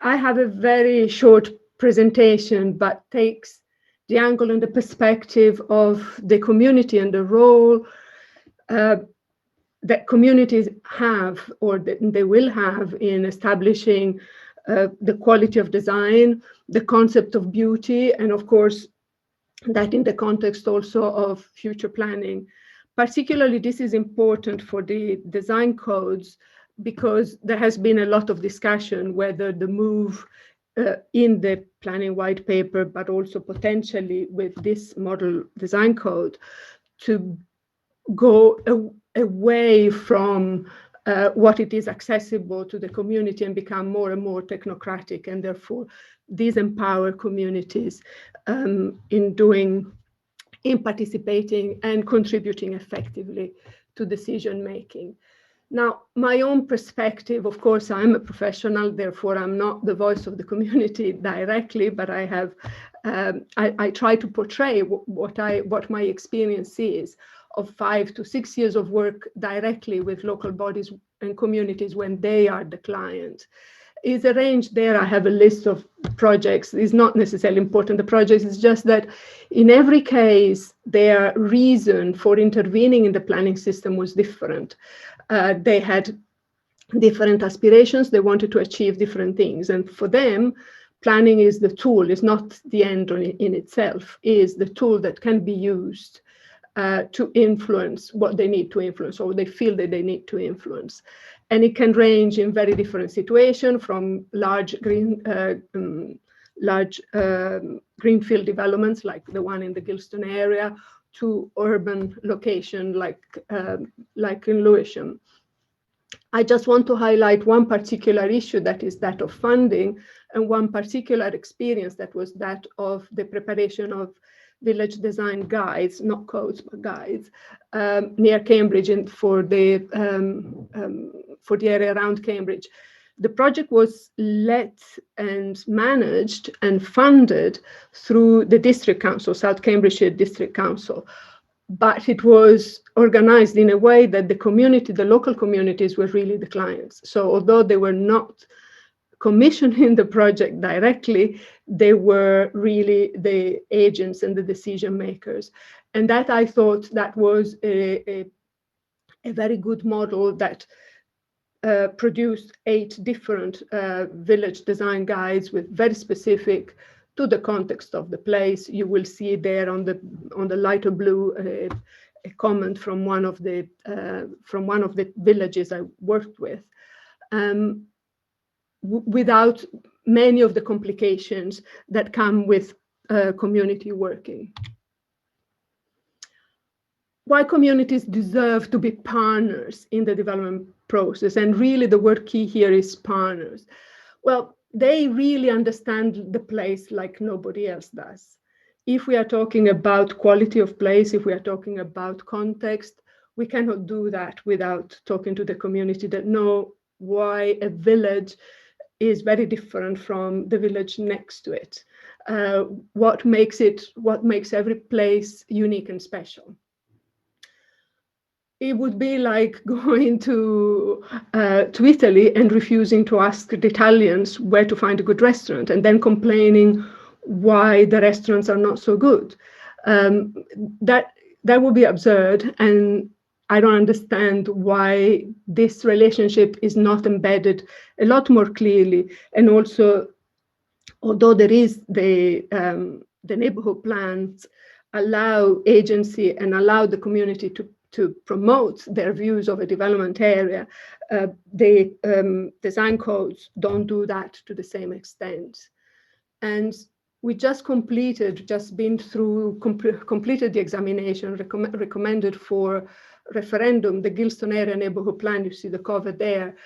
I have a very short presentation, but takes the angle and the perspective of the community and the role that communities have, or that they will have, in establishing the quality of design, the concept of beauty, and of course, that in the context also of future planning. Particularly, this is important for the design codes because there has been a lot of discussion whether the move in the planning white paper, but also potentially with this model design code, to go away from what it is accessible to the community and become more and more technocratic, and therefore disempower communities in participating and contributing effectively to decision making. Now, my own perspective, of course, I'm a professional, therefore I'm not the voice of the community directly, but I have, I try to portray what my experience is of 5 to 6 years of work directly with local bodies and communities when they are the client. Is arranged there. I have a list of projects. It's not necessarily important, the projects. It's just that in every case, their reason for intervening in the planning system was different. They had different aspirations. They wanted to achieve different things. And for them, planning is the tool, is not the end in itself, is the tool that can be used to influence what they need to influence, or they feel that they need to influence. And it can range in very different situations, from large greenfield developments like the one in the Gilston area to urban location like in Lewisham. I just want to highlight one particular issue, that is that of funding, and one particular experience that was that of the preparation of village design guides, not codes, but guides, near Cambridge and for the area around Cambridge. The project was led and managed and funded through the district council, South Cambridgeshire District Council. But it was organized in a way that the community, the local communities, were really the clients. So although they were not commissioning the project directly, they were really the agents and the decision makers. And that, I thought, that was a very good model that produced 8 different village design guides with very specific to the context of the place. You will see there on the lighter blue a comment from one of the villages I worked with, without many of the complications that come with community working. Why communities deserve to be partners in the development process, and really the word key here is partners. Well, they really understand the place like nobody else does. If we are talking about quality of place, if we are talking about context, we cannot do that without talking to the community that know why a village is very different from the village next to it. What makes every place unique and special. It would be like going to Italy and refusing to ask the Italians where to find a good restaurant, and then complaining why the restaurants are not so good. That would be absurd, and I don't understand why this relationship is not embedded a lot more clearly. And also, although there is the neighborhood plans allow agency and allow the community to promote their views of a development area, the design codes don't do that to the same extent. And we just completed the examination, recommended for referendum, the Gilston area neighborhood plan. You see the cover there.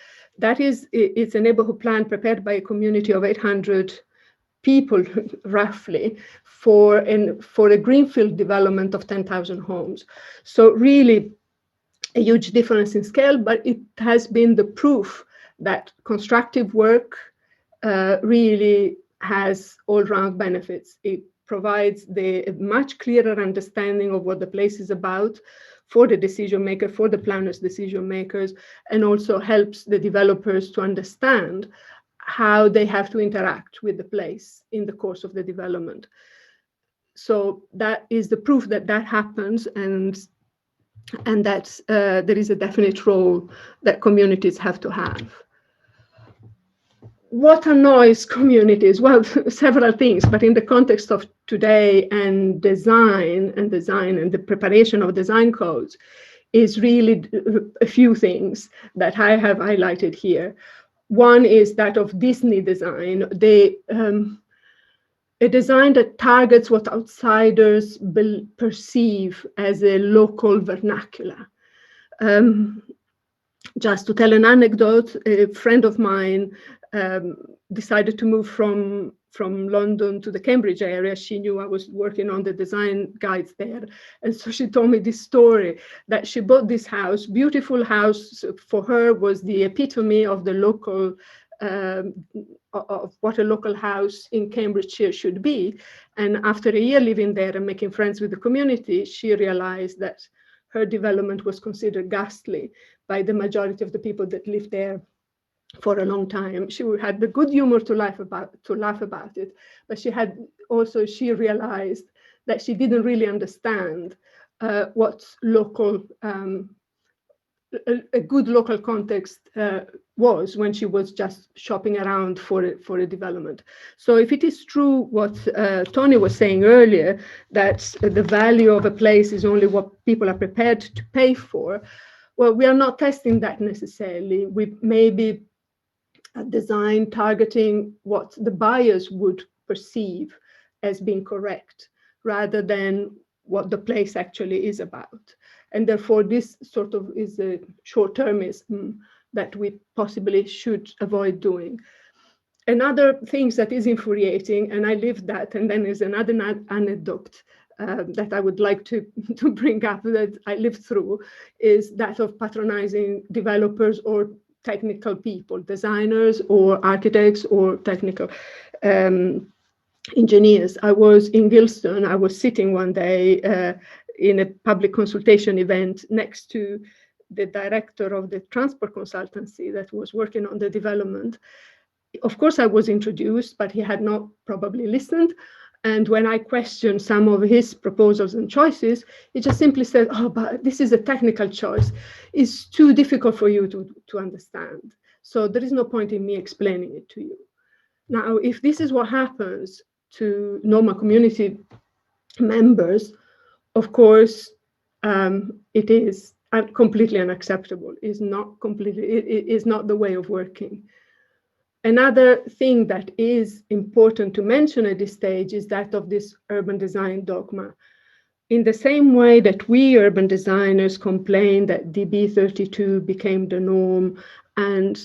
It's a neighborhood plan prepared by a community of 800 people, roughly, for a greenfield development of 10,000 homes. So really a huge difference in scale, but it has been the proof that constructive work really has all-round benefits. It provides a much clearer understanding of what the place is about for the decision maker, for the planners, decision makers, and also helps the developers to understand how they have to interact with the place in the course of the development. So that is the proof that that happens, and that there is a definite role that communities have to have. What annoys communities? Well, several things, but in the context of today and design and the preparation of design codes is really a few things that I have highlighted here. One is that of Disney design. A design that targets what outsiders perceive as a local vernacular. Just to tell an anecdote, a friend of mine decided to move from London to the Cambridge area. She knew I was working on the design guides there. And so she told me this story, that she bought this house, beautiful house. For her was the epitome of the local, of what a local house in Cambridgeshire should be. And after a year living there and making friends with the community, she realized that her development was considered ghastly by the majority of the people that lived there for a long time. She had the good humor to laugh about it, but she realized that she didn't really understand what local, a good local context was when she was just shopping around for a development. So if it is true what Tony was saying earlier, that the value of a place is only what people are prepared to pay for, well, we are not testing that necessarily. We maybe design targeting what the buyers would perceive as being correct, rather than what the place actually is about. And therefore, this sort of is a short-termism that we possibly should avoid doing. Another thing that is infuriating, and I lived that, and then there's another anecdote that I would like to bring up that I lived through, is that of patronizing developers or technical people, designers or architects or technical engineers. I was in Gilston. I was sitting one day in a public consultation event next to the director of the transport consultancy that was working on the development. Of course, I was introduced, but he had not probably listened. And when I questioned some of his proposals and choices, he just simply said, "Oh, but this is a technical choice. It's too difficult for you to understand. So there is no point in me explaining it to you." Now, if this is what happens to normal community members, of course, it is completely unacceptable. It is not the way of working. Another thing that is important to mention at this stage is that of this urban design dogma. In the same way that we urban designers complain that DB32 became the norm and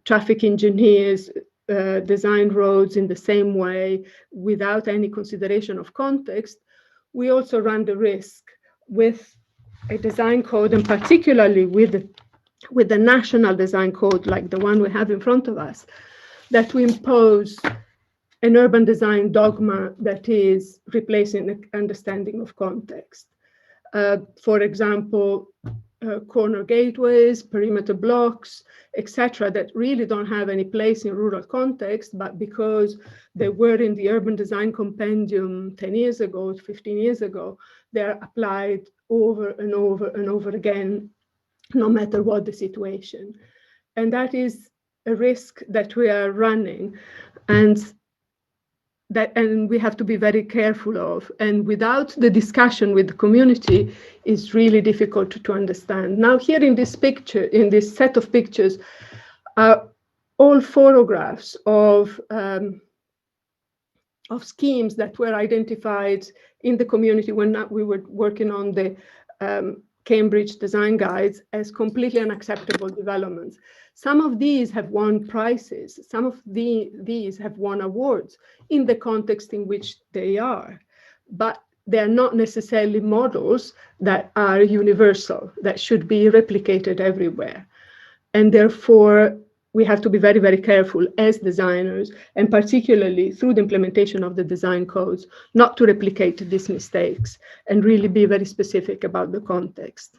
traffic engineers design roads in the same way without any consideration of context, we also run the risk with a design code, and particularly with the national design code like the one we have in front of us, that we impose an urban design dogma that is replacing the understanding of context. For example, corner gateways, perimeter blocks, etc., that really don't have any place in rural context, but because they were in the urban design compendium 10 years ago, 15 years ago, they're applied over and over and over again, no matter what the situation. And that is a risk that we are running, and we have to be very careful of. And without the discussion with the community, it's really difficult to understand. Now, here in this picture, in this set of pictures, are all photographs of schemes that were identified in the community when we were working on the Cambridge design guides as completely unacceptable developments. Some of these have won prizes. Some of these have won awards in the context in which they are, but they're not necessarily models that are universal, that should be replicated everywhere. And therefore, we have to be very, very careful as designers, and particularly through the implementation of the design codes, not to replicate these mistakes and really be very specific about the context.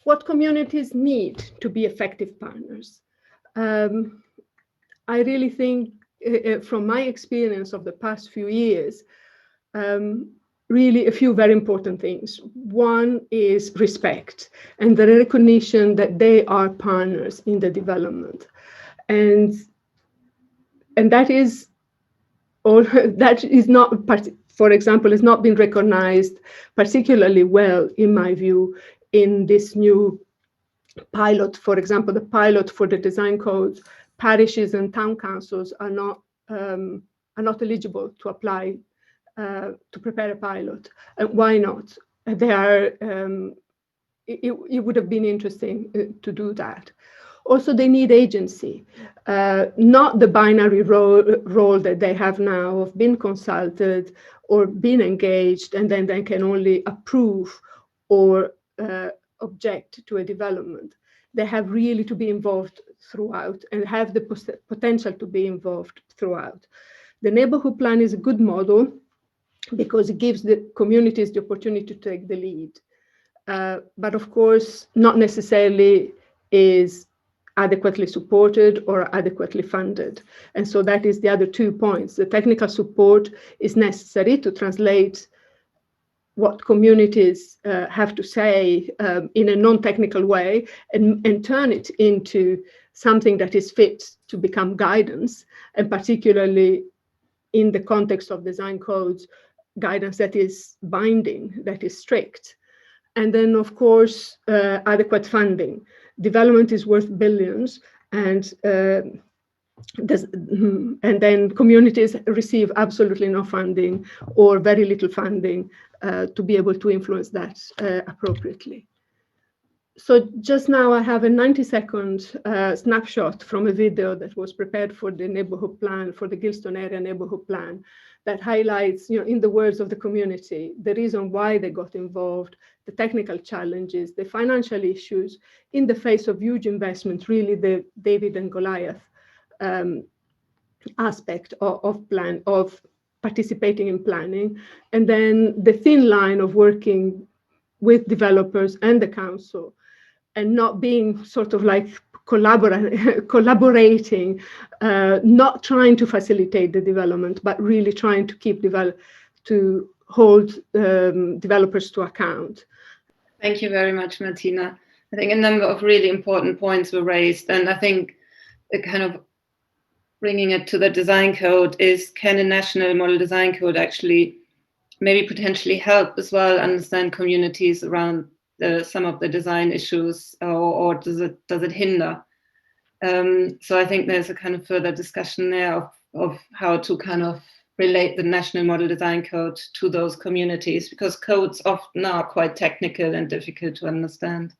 What communities need to be effective partners? I really think, from my experience of the past few years, really a few very important things. One is respect and the recognition that they are partners in the development. And that is all that is not, for example, has not been recognized particularly well, in my view, in this new pilot. For example, the pilot for the design codes, parishes and town councils are not eligible to apply to prepare a pilot. Why not? They are. It would have been interesting to do that. Also, they need agency, not the binary role that they have now of being consulted or being engaged, and then they can only approve or object to a development. They have really to be involved throughout and have the potential to be involved throughout. The neighborhood plan is a good model because it gives the communities the opportunity to take the lead. But of course, not necessarily is adequately supported or adequately funded. And so that is the other 2 points. The technical support is necessary to translate what communities have to say in a non-technical way and turn it into something that is fit to become guidance, and particularly in the context of design codes, guidance that is binding, that is strict. And then, of course, adequate funding. Development is worth billions, and then communities receive absolutely no funding or very little funding to be able to influence that appropriately. So just now I have a 90-second snapshot from a video that was prepared for the neighborhood plan, for the Gilstone area neighborhood plan, that highlights, in the words of the community, the reason why they got involved, the technical challenges, the financial issues in the face of huge investment, really the David and Goliath aspect of participating in planning, and then the thin line of working with developers and the council and not being sort of like collaborating, not trying to facilitate the development, but really trying to to hold developers to account. Thank you very much, Martina. I think a number of really important points were raised, and I think the kind of bringing it to the design code is, can a national model design code actually maybe potentially help as well understand communities around some of the design issues, or does it hinder? So I think there's a kind of further discussion there of how to kind of relate the national model design code to those communities, because codes often are quite technical and difficult to understand.